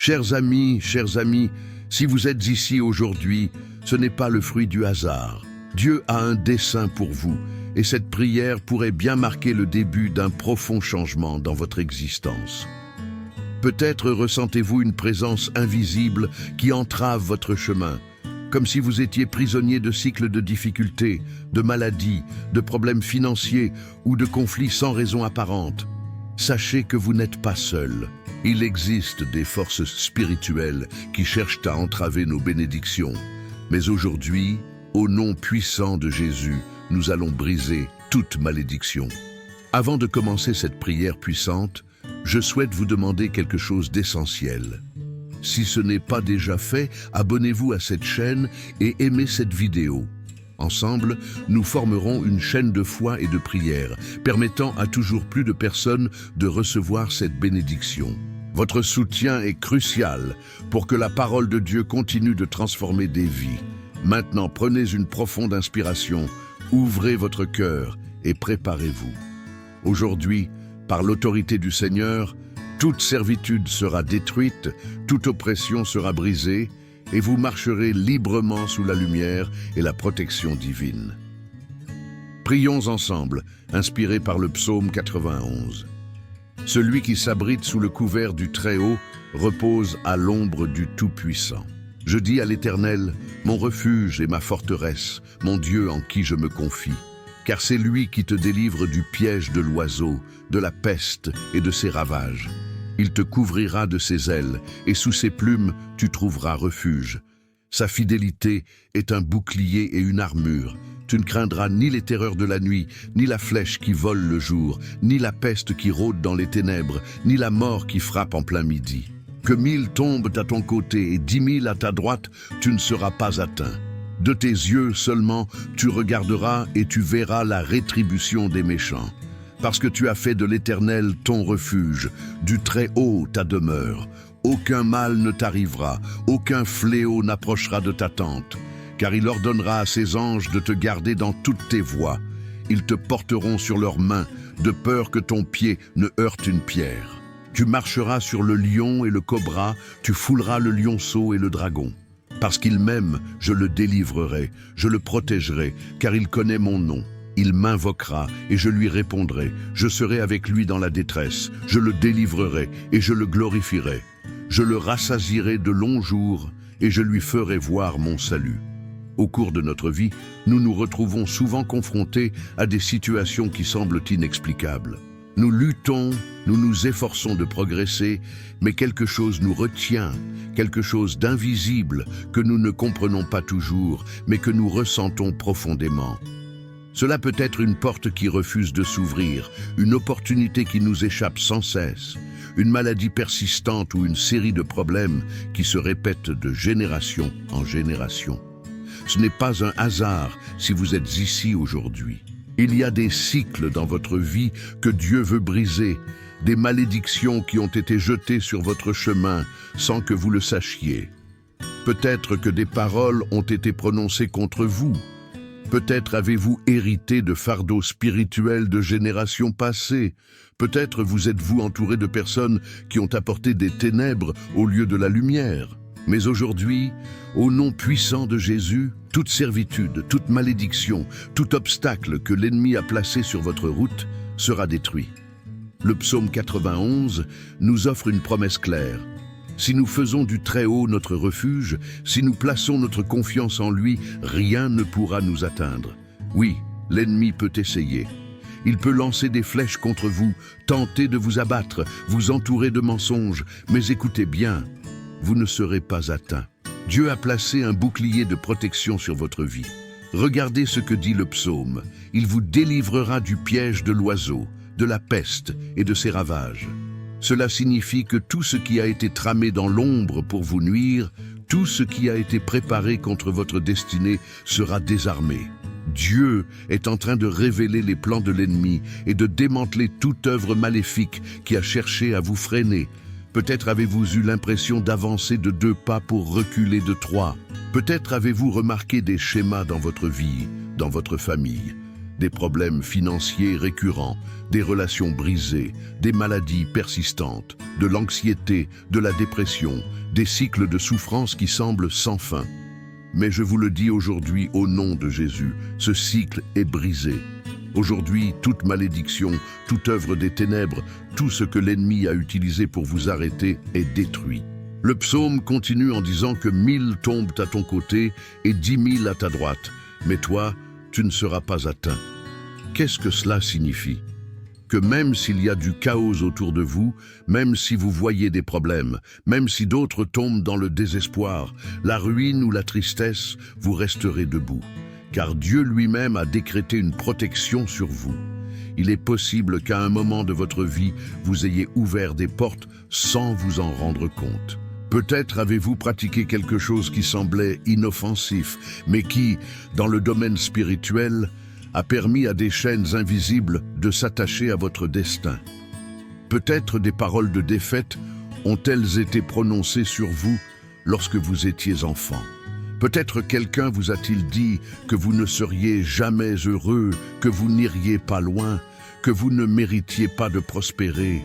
Chers amis, si vous êtes ici aujourd'hui, ce n'est pas le fruit du hasard. Dieu a un dessein pour vous, et cette prière pourrait bien marquer le début d'un profond changement dans votre existence. Peut-être ressentez-vous une présence invisible qui entrave votre chemin, comme si vous étiez prisonnier de cycles de difficultés, de maladies, de problèmes financiers ou de conflits sans raison apparente. Sachez que vous n'êtes pas seul. Il existe des forces spirituelles qui cherchent à entraver nos bénédictions. Mais aujourd'hui, au nom puissant de Jésus, nous allons briser toute malédiction. Avant de commencer cette prière puissante, je souhaite vous demander quelque chose d'essentiel. Si ce n'est pas déjà fait, abonnez-vous à cette chaîne et aimez cette vidéo. Ensemble, nous formerons une chaîne de foi et de prière, permettant à toujours plus de personnes de recevoir cette bénédiction. Votre soutien est crucial pour que la parole de Dieu continue de transformer des vies. Maintenant, prenez une profonde inspiration, ouvrez votre cœur et préparez-vous. Aujourd'hui, par l'autorité du Seigneur, toute servitude sera détruite, toute oppression sera brisée, et vous marcherez librement sous la lumière et la protection divine. Prions ensemble, inspirés par le psaume 91. Celui qui s'abrite sous le couvert du Très-Haut repose à l'ombre du Tout-Puissant. Je dis à l'Éternel, mon refuge et ma forteresse, mon Dieu en qui je me confie. Car c'est lui qui te délivre du piège de l'oiseau, de la peste et de ses ravages. Il te couvrira de ses ailes, et sous ses plumes, tu trouveras refuge. Sa fidélité est un bouclier et une armure. Tu ne craindras ni les terreurs de la nuit, ni la flèche qui vole le jour, ni la peste qui rôde dans les ténèbres, ni la mort qui frappe en plein midi. Que 1000 tombent à ton côté et 10 000 à ta droite, tu ne seras pas atteint. De tes yeux seulement, tu regarderas et tu verras la rétribution des méchants. Parce que tu as fait de l'Éternel ton refuge, du Très-Haut ta demeure. Aucun mal ne t'arrivera, aucun fléau n'approchera de ta tente. Car il ordonnera à ses anges de te garder dans toutes tes voies. Ils te porteront sur leurs mains, de peur que ton pied ne heurte une pierre. Tu marcheras sur le lion et le cobra, tu fouleras le lionceau et le dragon. Parce qu'il m'aime, je le délivrerai, je le protégerai, car il connaît mon nom. Il m'invoquera et je lui répondrai. Je serai avec lui dans la détresse. Je le délivrerai et je le glorifierai. Je le rassasierai de longs jours et je lui ferai voir mon salut. Au cours de notre vie, nous nous retrouvons souvent confrontés à des situations qui semblent inexplicables. Nous luttons, nous nous efforçons de progresser, mais quelque chose nous retient, quelque chose d'invisible que nous ne comprenons pas toujours, mais que nous ressentons profondément. Cela peut être une porte qui refuse de s'ouvrir, une opportunité qui nous échappe sans cesse, une maladie persistante ou une série de problèmes qui se répètent de génération en génération. Ce n'est pas un hasard si vous êtes ici aujourd'hui. Il y a des cycles dans votre vie que Dieu veut briser, des malédictions qui ont été jetées sur votre chemin sans que vous le sachiez. Peut-être que des paroles ont été prononcées contre vous. Peut-être avez-vous hérité de fardeaux spirituels de générations passées. Peut-être vous êtes-vous entouré de personnes qui ont apporté des ténèbres au lieu de la lumière. Mais aujourd'hui, au nom puissant de Jésus, toute servitude, toute malédiction, tout obstacle que l'ennemi a placé sur votre route sera détruit. Le psaume 91 nous offre une promesse claire. Si nous faisons du Très-Haut notre refuge, si nous plaçons notre confiance en lui, rien ne pourra nous atteindre. Oui, l'ennemi peut essayer. Il peut lancer des flèches contre vous, tenter de vous abattre, vous entourer de mensonges, mais écoutez bien, vous ne serez pas atteint. Dieu a placé un bouclier de protection sur votre vie. Regardez ce que dit le psaume. Il vous délivrera du piège de l'oiseau, de la peste et de ses ravages. Cela signifie que tout ce qui a été tramé dans l'ombre pour vous nuire, tout ce qui a été préparé contre votre destinée sera désarmé. Dieu est en train de révéler les plans de l'ennemi et de démanteler toute œuvre maléfique qui a cherché à vous freiner. Peut-être avez-vous eu l'impression d'avancer de 2 pas pour reculer de 3. Peut-être avez-vous remarqué des schémas dans votre vie, dans votre famille. des problèmes financiers récurrents, des relations brisées, des maladies persistantes, de l'anxiété, de la dépression, des cycles de souffrance qui semblent sans fin. Mais je vous le dis aujourd'hui au nom de Jésus, ce cycle est brisé. Aujourd'hui, toute malédiction, toute œuvre des ténèbres, tout ce que l'ennemi a utilisé pour vous arrêter est détruit. Le psaume continue en disant que 1000 tombent à ton côté et 10 000 à ta droite, mais toi, tu ne seras pas atteint. Qu'est-ce que cela signifie? Que même s'il y a du chaos autour de vous, même si vous voyez des problèmes, même si d'autres tombent dans le désespoir, la ruine ou la tristesse, vous resterez debout. Car Dieu lui-même a décrété une protection sur vous. Il est possible qu'à un moment de votre vie, vous ayez ouvert des portes sans vous en rendre compte. Peut-être avez-vous pratiqué quelque chose qui semblait inoffensif, mais qui, dans le domaine spirituel, a permis à des chaînes invisibles de s'attacher à votre destin. Peut-être des paroles de défaite ont-elles été prononcées sur vous lorsque vous étiez enfant. Peut-être quelqu'un vous a-t-il dit que vous ne seriez jamais heureux, que vous n'iriez pas loin, que vous ne méritiez pas de prospérer.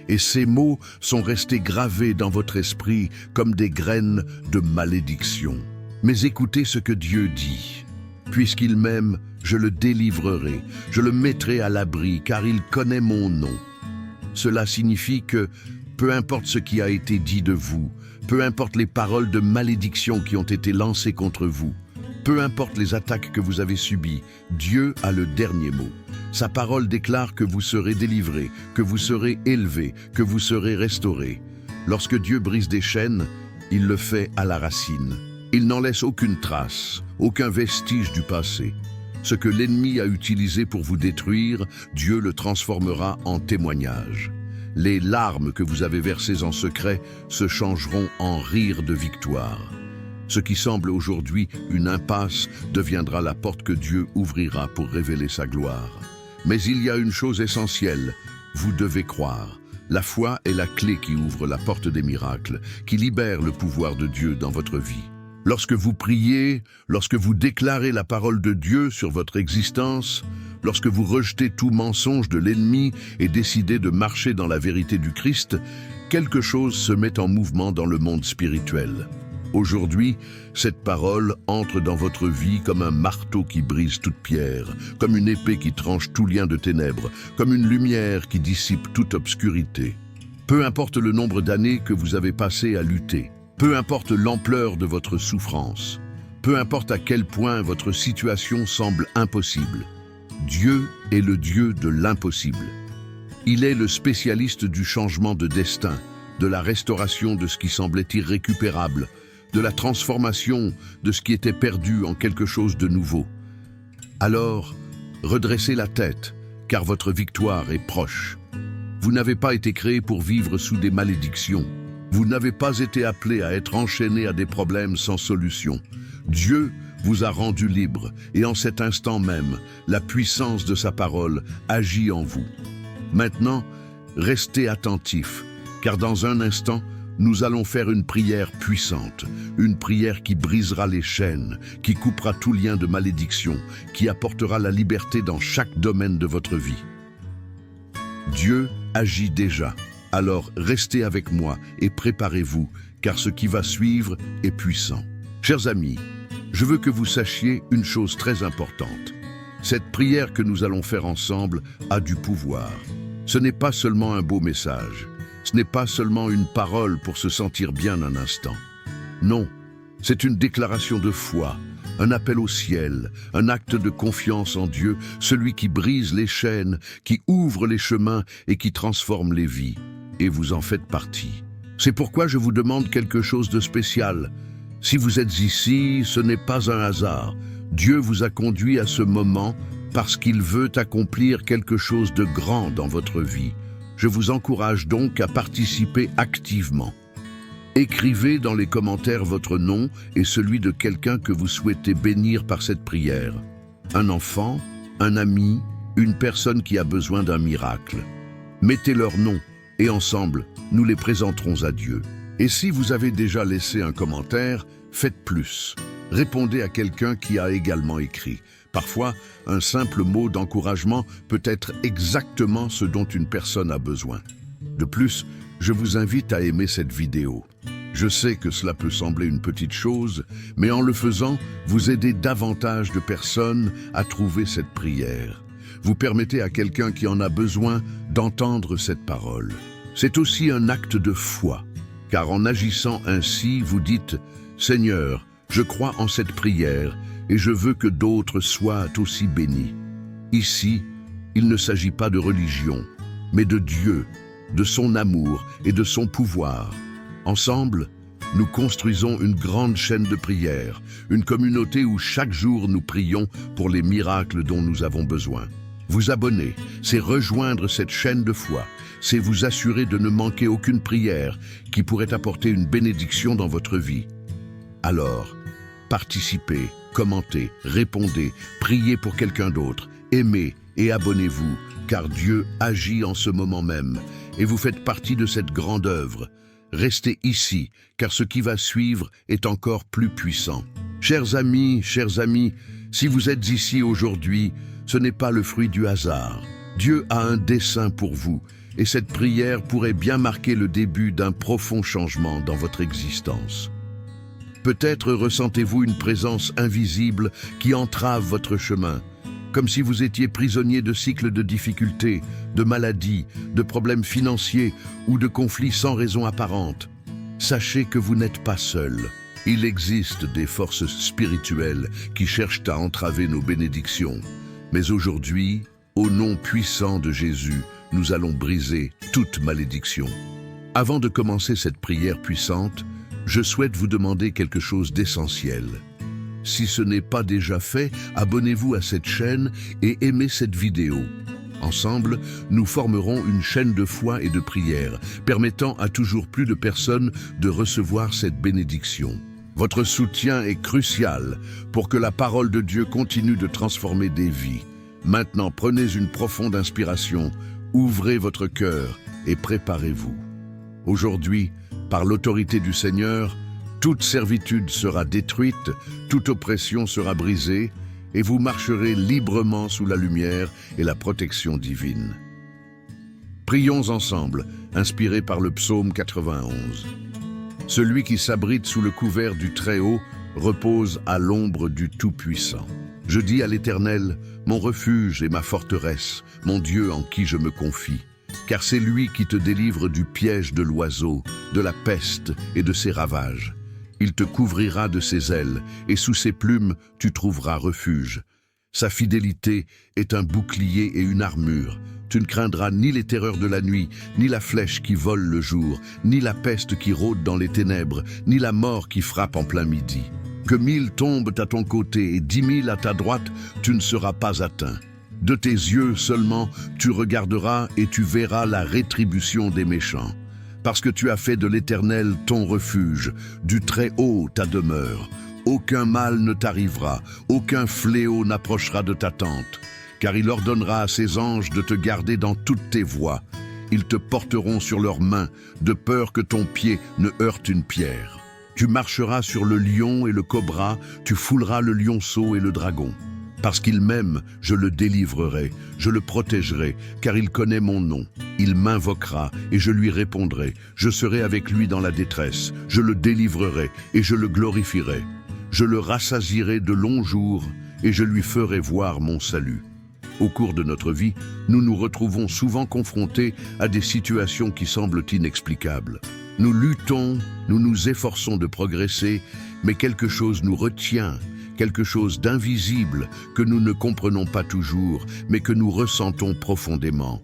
Et ces mots sont restés gravés dans votre esprit comme des graines de malédiction. Mais écoutez ce que Dieu dit. Puisqu'il m'aime, je le délivrerai, je le mettrai à l'abri, car il connaît mon nom. Cela signifie que, peu importe ce qui a été dit de vous, peu importe les paroles de malédiction qui ont été lancées contre vous, peu importe les attaques que vous avez subies, Dieu a le dernier mot. Sa parole déclare que vous serez délivrés, que vous serez élevés, que vous serez restaurés. Lorsque Dieu brise des chaînes, il le fait à la racine. Il n'en laisse aucune trace, aucun vestige du passé. Ce que l'ennemi a utilisé pour vous détruire, Dieu le transformera en témoignage. Les larmes que vous avez versées en secret se changeront en rires de victoire. Ce qui semble aujourd'hui une impasse deviendra la porte que Dieu ouvrira pour révéler sa gloire. Mais il y a une chose essentielle, vous devez croire. La foi est la clé qui ouvre la porte des miracles, qui libère le pouvoir de Dieu dans votre vie. Lorsque vous priez, lorsque vous déclarez la parole de Dieu sur votre existence, lorsque vous rejetez tout mensonge de l'ennemi et décidez de marcher dans la vérité du Christ, quelque chose se met en mouvement dans le monde spirituel. Aujourd'hui, cette parole entre dans votre vie comme un marteau qui brise toute pierre, comme une épée qui tranche tout lien de ténèbres, comme une lumière qui dissipe toute obscurité. Peu importe le nombre d'années que vous avez passé à lutter, peu importe l'ampleur de votre souffrance, peu importe à quel point votre situation semble impossible, Dieu est le Dieu de l'impossible. Il est le spécialiste du changement de destin, de la restauration de ce qui semblait irrécupérable, de la transformation de ce qui était perdu en quelque chose de nouveau. Alors, redressez la tête, car votre victoire est proche. Vous n'avez pas été créé pour vivre sous des malédictions. Vous n'avez pas été appelé à être enchaîné à des problèmes sans solution. Dieu vous a rendu libre, et en cet instant même, la puissance de sa parole agit en vous. Maintenant, restez attentifs, car dans un instant, nous allons faire une prière puissante, une prière qui brisera les chaînes, qui coupera tout lien de malédiction, qui apportera la liberté dans chaque domaine de votre vie. Dieu agit déjà. Alors restez avec moi et préparez-vous, car ce qui va suivre est puissant. Chers amis, je veux que vous sachiez une chose très importante. Cette prière que nous allons faire ensemble a du pouvoir. Ce n'est pas seulement un beau message. Ce n'est pas seulement une parole pour se sentir bien un instant. Non, c'est une déclaration de foi, un appel au ciel, un acte de confiance en Dieu, celui qui brise les chaînes, qui ouvre les chemins et qui transforme les vies. Et vous en faites partie. C'est pourquoi je vous demande quelque chose de spécial. Si vous êtes ici, ce n'est pas un hasard. Dieu vous a conduit à ce moment parce qu'il veut accomplir quelque chose de grand dans votre vie. Je vous encourage donc à participer activement. Écrivez dans les commentaires votre nom et celui de quelqu'un que vous souhaitez bénir par cette prière. Un enfant, un ami, une personne qui a besoin d'un miracle. Mettez leur nom. Et ensemble, nous les présenterons à Dieu. Et si vous avez déjà laissé un commentaire, faites plus. Répondez à quelqu'un qui a également écrit. Parfois, un simple mot d'encouragement peut être exactement ce dont une personne a besoin. De plus, je vous invite à aimer cette vidéo. Je sais que cela peut sembler une petite chose, mais en le faisant, vous aidez davantage de personnes à trouver cette prière. Vous permettez à quelqu'un qui en a besoin d'entendre cette parole. C'est aussi un acte de foi, car en agissant ainsi, vous dites « Seigneur, je crois en cette prière et je veux que d'autres soient aussi bénis. » Ici, il ne s'agit pas de religion, mais de Dieu, de son amour et de son pouvoir. Ensemble, nous construisons une grande chaîne de prière, une communauté où chaque jour nous prions pour les miracles dont nous avons besoin. Vous abonner, c'est rejoindre cette chaîne de foi, c'est vous assurer de ne manquer aucune prière qui pourrait apporter une bénédiction dans votre vie. Alors, participez, commentez, répondez, priez pour quelqu'un d'autre, aimez et abonnez-vous, car Dieu agit en ce moment même, et vous faites partie de cette grande œuvre. Restez ici, car ce qui va suivre est encore plus puissant. Chers amis, si vous êtes ici aujourd'hui, ce n'est pas le fruit du hasard. Dieu a un dessein pour vous, et cette prière pourrait bien marquer le début d'un profond changement dans votre existence. Peut-être ressentez-vous une présence invisible qui entrave votre chemin, comme si vous étiez prisonnier de cycles de difficultés, de maladies, de problèmes financiers ou de conflits sans raison apparente. Sachez que vous n'êtes pas seul. Il existe des forces spirituelles qui cherchent à entraver nos bénédictions. Mais aujourd'hui, au nom puissant de Jésus, nous allons briser toute malédiction. Avant de commencer cette prière puissante, je souhaite vous demander quelque chose d'essentiel. Si ce n'est pas déjà fait, abonnez-vous à cette chaîne et aimez cette vidéo. Ensemble, nous formerons une chaîne de foi et de prière, permettant à toujours plus de personnes de recevoir cette bénédiction. Votre soutien est crucial pour que la parole de Dieu continue de transformer des vies. Maintenant, prenez une profonde inspiration, ouvrez votre cœur et préparez-vous. Aujourd'hui, par l'autorité du Seigneur, toute servitude sera détruite, toute oppression sera brisée, et vous marcherez librement sous la lumière et la protection divine. Prions ensemble, inspirés par le psaume 91. Celui qui s'abrite sous le couvert du Très-Haut repose à l'ombre du Tout-Puissant. Je dis à l'Éternel, mon refuge et ma forteresse, mon Dieu en qui je me confie. Car c'est lui qui te délivre du piège de l'oiseau, de la peste et de ses ravages. Il te couvrira de ses ailes, et sous ses plumes tu trouveras refuge. Sa fidélité est un bouclier et une armure. Tu ne craindras ni les terreurs de la nuit, ni la flèche qui vole le jour, ni la peste qui rôde dans les ténèbres, ni la mort qui frappe en plein midi. Que 1000 tombent à ton côté et 10 000 à ta droite, tu ne seras pas atteint. De tes yeux seulement, tu regarderas et tu verras la rétribution des méchants. Parce que tu as fait de l'Éternel ton refuge, du Très-Haut ta demeure. Aucun mal ne t'arrivera, aucun fléau n'approchera de ta tente. Car il ordonnera à ses anges de te garder dans toutes tes voies. Ils te porteront sur leurs mains, de peur que ton pied ne heurte une pierre. Tu marcheras sur le lion et le cobra, tu fouleras le lionceau et le dragon. Parce qu'il m'aime, je le délivrerai, je le protégerai, car il connaît mon nom. Il m'invoquera et je lui répondrai. Je serai avec lui dans la détresse, je le délivrerai et je le glorifierai. Je le rassasierai de longs jours et je lui ferai voir mon salut. Au cours de notre vie, nous nous retrouvons souvent confrontés à des situations qui semblent inexplicables. Nous luttons, nous nous efforçons de progresser, mais quelque chose nous retient, quelque chose d'invisible que nous ne comprenons pas toujours, mais que nous ressentons profondément.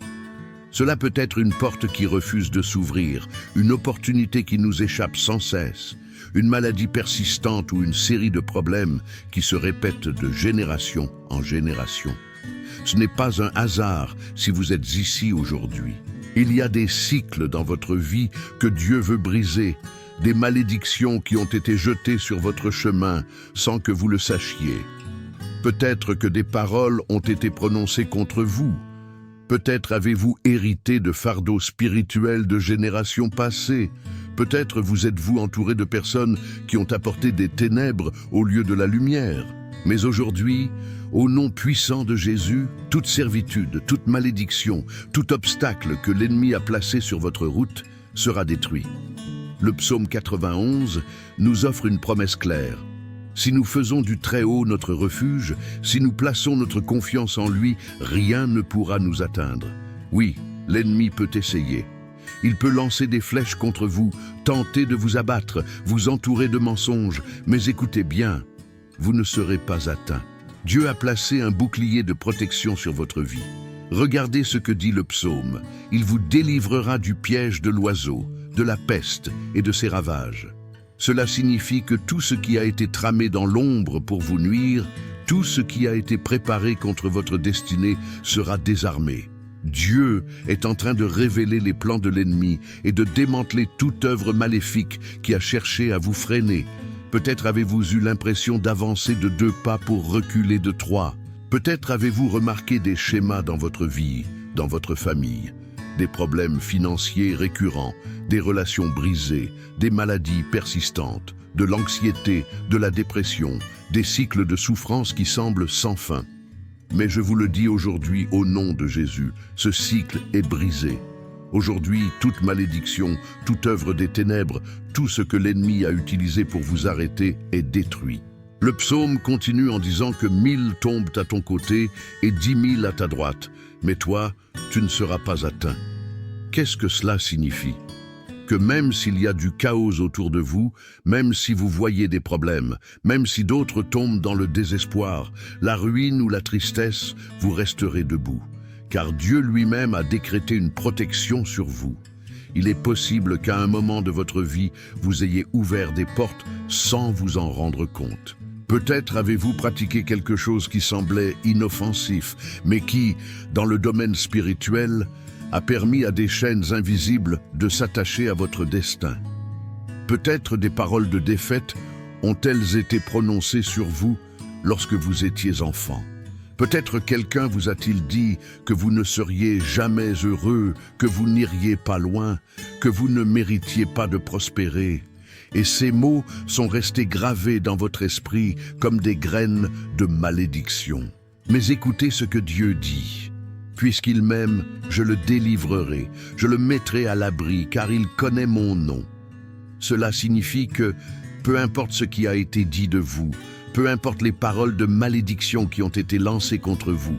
Cela peut être une porte qui refuse de s'ouvrir, une opportunité qui nous échappe sans cesse, une maladie persistante ou une série de problèmes qui se répètent de génération en génération. Ce n'est pas un hasard si vous êtes ici aujourd'hui. Il y a des cycles dans votre vie que Dieu veut briser, des malédictions qui ont été jetées sur votre chemin sans que vous le sachiez. Peut-être que des paroles ont été prononcées contre vous. Peut-être avez-vous hérité de fardeaux spirituels de générations passées. Peut-être vous êtes-vous entouré de personnes qui ont apporté des ténèbres au lieu de la lumière. Mais aujourd'hui, Au nom puissant de Jésus, toute servitude, toute malédiction, tout obstacle que l'ennemi a placé sur votre route sera détruit. Le psaume 91 nous offre une promesse claire. Si nous faisons du Très-Haut notre refuge, si nous plaçons notre confiance en lui, rien ne pourra nous atteindre. Oui, l'ennemi peut essayer. Il peut lancer des flèches contre vous, tenter de vous abattre, vous entourer de mensonges, mais écoutez bien, vous ne serez pas atteints. Dieu a placé un bouclier de protection sur votre vie. Regardez ce que dit le psaume. Il vous délivrera du piège de l'oiseau, de la peste et de ses ravages. Cela signifie que tout ce qui a été tramé dans l'ombre pour vous nuire, tout ce qui a été préparé contre votre destinée sera désarmé. Dieu est en train de révéler les plans de l'ennemi et de démanteler toute œuvre maléfique qui a cherché à vous freiner. Peut-être avez-vous eu l'impression d'avancer de 2 pas pour reculer de 3. Peut-être avez-vous remarqué des schémas dans votre vie, dans votre famille. Des problèmes financiers récurrents, des relations brisées, des maladies persistantes, de l'anxiété, de la dépression, des cycles de souffrance qui semblent sans fin. Mais je vous le dis aujourd'hui au nom de Jésus, ce cycle est brisé. Aujourd'hui, toute malédiction, toute œuvre des ténèbres, tout ce que l'ennemi a utilisé pour vous arrêter est détruit. Le psaume continue en disant que 1000 tombent à ton côté et 10 000 à ta droite, mais toi, tu ne seras pas atteint. Qu'est-ce que cela signifie? Que même s'il y a du chaos autour de vous, même si vous voyez des problèmes, même si d'autres tombent dans le désespoir, la ruine ou la tristesse, vous resterez debout. Car Dieu lui-même a décrété une protection sur vous. Il est possible qu'à un moment de votre vie, vous ayez ouvert des portes sans vous en rendre compte. Peut-être avez-vous pratiqué quelque chose qui semblait inoffensif, mais qui, dans le domaine spirituel, a permis à des chaînes invisibles de s'attacher à votre destin. Peut-être des paroles de défaite ont-elles été prononcées sur vous lorsque vous étiez enfant. Peut-être quelqu'un vous a-t-il dit que vous ne seriez jamais heureux, que vous n'iriez pas loin, que vous ne méritiez pas de prospérer. Et ces mots sont restés gravés dans votre esprit comme des graines de malédiction. Mais écoutez ce que Dieu dit. Puisqu'il m'aime, je le délivrerai, je le mettrai à l'abri, car il connaît mon nom. Cela signifie que, peu importe ce qui a été dit de vous, peu importe les paroles de malédiction qui ont été lancées contre vous,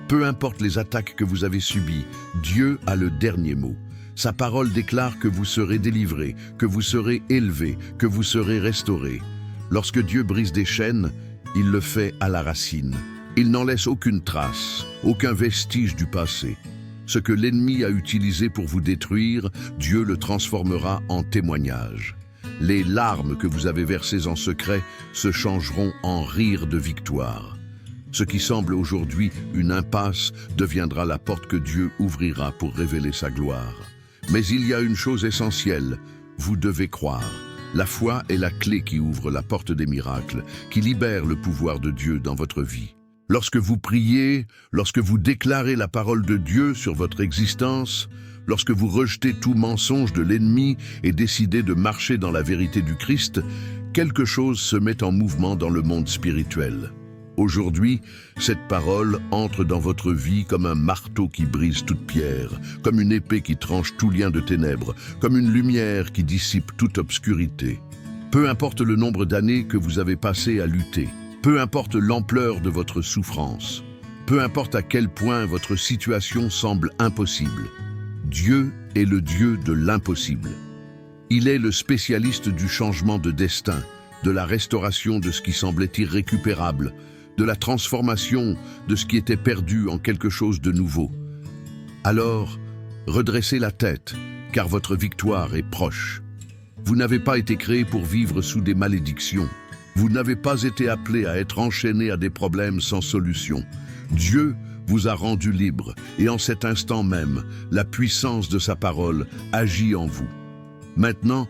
peu importe les attaques que vous avez subies, Dieu a le dernier mot. Sa parole déclare que vous serez délivrés, que vous serez élevés, que vous serez restaurés. Lorsque Dieu brise des chaînes, il le fait à la racine. Il n'en laisse aucune trace, aucun vestige du passé. Ce que l'ennemi a utilisé pour vous détruire, Dieu le transformera en témoignage. Les larmes que vous avez versées en secret se changeront en rires de victoire. Ce qui semble aujourd'hui une impasse deviendra la porte que Dieu ouvrira pour révéler sa gloire. Mais il y a une chose essentielle, vous devez croire. La foi est la clé qui ouvre la porte des miracles, qui libère le pouvoir de Dieu dans votre vie. Lorsque vous priez, lorsque vous déclarez la parole de Dieu sur votre existence, lorsque vous rejetez tout mensonge de l'ennemi et décidez de marcher dans la vérité du Christ, quelque chose se met en mouvement dans le monde spirituel. Aujourd'hui, cette parole entre dans votre vie comme un marteau qui brise toute pierre, comme une épée qui tranche tout lien de ténèbres, comme une lumière qui dissipe toute obscurité. Peu importe le nombre d'années que vous avez passé à lutter, peu importe l'ampleur de votre souffrance, peu importe à quel point votre situation semble impossible, Dieu est le Dieu de l'impossible. Il est le spécialiste du changement de destin, de la restauration de ce qui semblait irrécupérable, de la transformation de ce qui était perdu en quelque chose de nouveau. Alors, redressez la tête, car votre victoire est proche. Vous n'avez pas été créé pour vivre sous des malédictions. Vous n'avez pas été appelé à être enchaîné à des problèmes sans solution. Dieu vous a rendu libre, et en cet instant même, la puissance de sa parole agit en vous. Maintenant,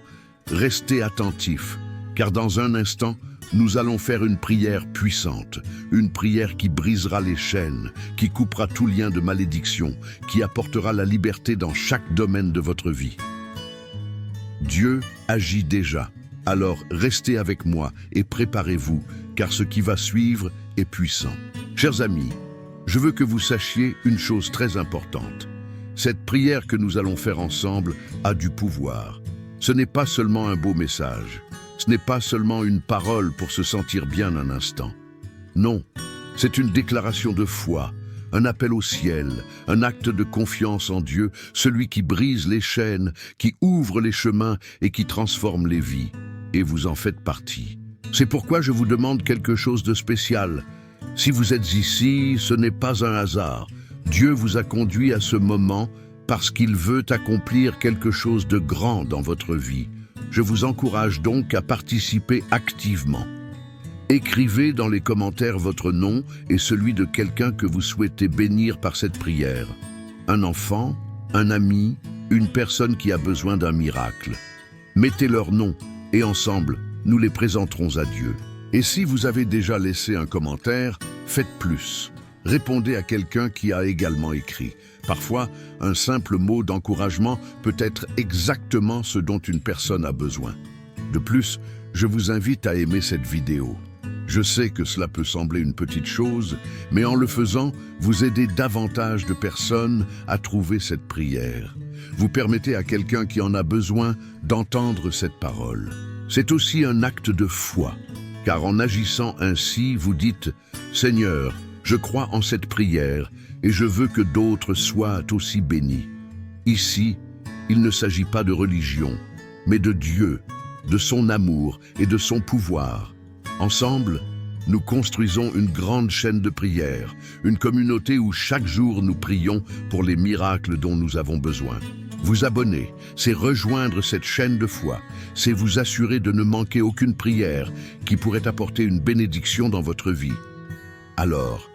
restez attentifs, car dans un instant, nous allons faire une prière puissante, une prière qui brisera les chaînes, qui coupera tout lien de malédiction, qui apportera la liberté dans chaque domaine de votre vie. Dieu agit déjà. Alors restez avec moi et préparez-vous, car ce qui va suivre est puissant. Chers amis, je veux que vous sachiez une chose très importante. Cette prière que nous allons faire ensemble a du pouvoir. Ce n'est pas seulement un beau message. Ce n'est pas seulement une parole pour se sentir bien un instant. Non, c'est une déclaration de foi, un appel au ciel, un acte de confiance en Dieu, celui qui brise les chaînes, qui ouvre les chemins et qui transforme les vies. Et vous en faites partie. C'est pourquoi je vous demande quelque chose de spécial. Si vous êtes ici, ce n'est pas un hasard. Dieu vous a conduit à ce moment parce qu'il veut accomplir quelque chose de grand dans votre vie. Je vous encourage donc à participer activement. Écrivez dans les commentaires votre nom et celui de quelqu'un que vous souhaitez bénir par cette prière. Un enfant, un ami, une personne qui a besoin d'un miracle. Mettez leur nom et ensemble, nous les présenterons à Dieu. Et si vous avez déjà laissé un commentaire, faites plus. Répondez à quelqu'un qui a également écrit. Parfois, un simple mot d'encouragement peut être exactement ce dont une personne a besoin. De plus, je vous invite à aimer cette vidéo. Je sais que cela peut sembler une petite chose, mais en le faisant, vous aidez davantage de personnes à trouver cette prière. Vous permettez à quelqu'un qui en a besoin d'entendre cette parole. C'est aussi un acte de foi, car en agissant ainsi, vous dites « Seigneur, je crois en cette prière et je veux que d'autres soient aussi bénis. » Ici, il ne s'agit pas de religion, mais de Dieu, de son amour et de son pouvoir. Ensemble, nous construisons une grande chaîne de prière, une communauté où chaque jour nous prions pour les miracles dont nous avons besoin. Vous abonner, c'est rejoindre cette chaîne de foi, c'est vous assurer de ne manquer aucune prière qui pourrait apporter une bénédiction dans votre vie. Alors,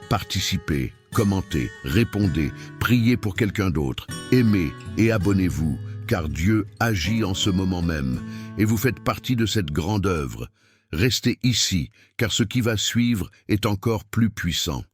participez, commentez, répondez, priez pour quelqu'un d'autre, aimez et abonnez-vous, car Dieu agit en ce moment même et vous faites partie de cette grande œuvre. Restez ici, car ce qui va suivre est encore plus puissant.